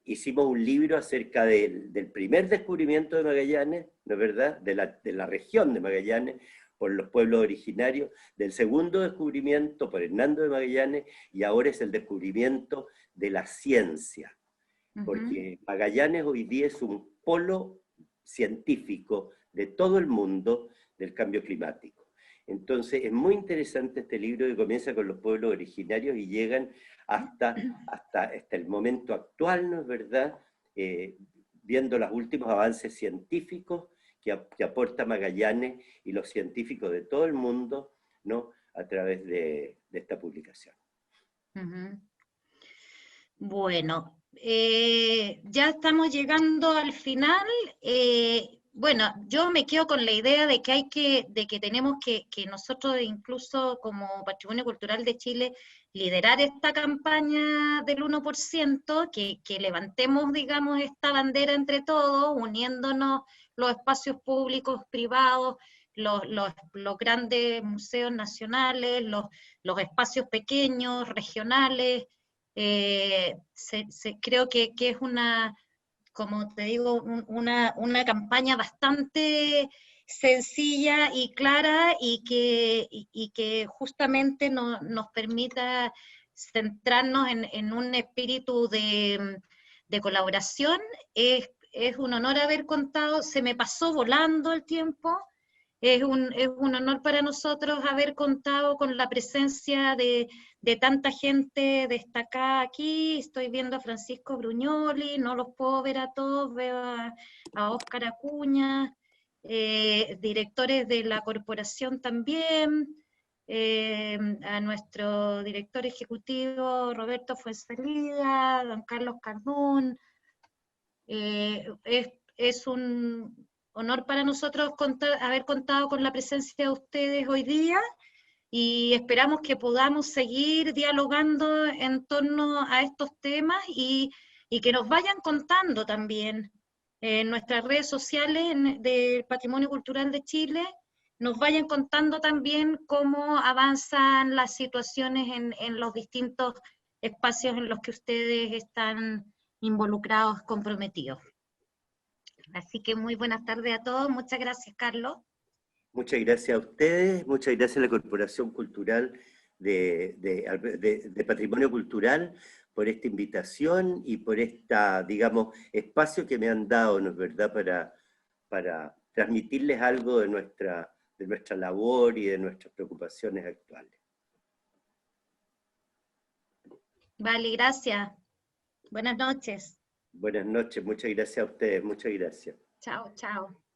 hicimos un libro acerca del primer descubrimiento de Magallanes, ¿no es verdad?, de la región de Magallanes, por los pueblos originarios, del segundo descubrimiento por Hernando de Magallanes, y ahora es el descubrimiento de la ciencia, porque Magallanes hoy día es un polo científico de todo el mundo del cambio climático. Entonces es muy interesante este libro que comienza con los pueblos originarios y llegan hasta el momento actual, ¿no es verdad?, viendo los últimos avances científicos que aporta Magallanes y los científicos de todo el mundo, ¿no?, a través de esta publicación. Bueno, ya estamos llegando al final. Bueno, yo me quedo con la idea de que tenemos que nosotros, incluso como Patrimonio Cultural de Chile, liderar esta campaña del 1%, que levantemos, digamos, esta bandera entre todos, uniéndonos los espacios públicos, privados, los grandes museos nacionales, los espacios pequeños, regionales. Creo que es una, como te digo, una campaña bastante sencilla y clara, y que justamente nos permita centrarnos en un espíritu de colaboración. Es un honor haber contado, se me pasó volando el tiempo. Es un honor para nosotros haber contado con la presencia de tanta gente destacada aquí. Estoy viendo a Francisco Bruñoli, no los puedo ver a todos, veo a Óscar Acuña, directores de la corporación también, a nuestro director ejecutivo Roberto Fuenzalida, don Carlos Cardún. Es un honor para nosotros haber contado con la presencia de ustedes hoy día, y esperamos que podamos seguir dialogando en torno a estos temas, y que nos vayan contando también en nuestras redes sociales del Patrimonio Cultural de Chile, nos vayan contando también cómo avanzan las situaciones en los distintos espacios en los que ustedes están involucrados, comprometidos. Así que muy buenas tardes a todos. Muchas gracias, Carlos. Muchas gracias a ustedes, muchas gracias a la Corporación Cultural de Patrimonio Cultural por esta invitación y por digamos, espacio que me han dado, ¿no es verdad?, para transmitirles algo de nuestra labor y de nuestras preocupaciones actuales. Vale, gracias. Buenas noches. Buenas noches, muchas gracias a ustedes, muchas gracias. Chao, chao.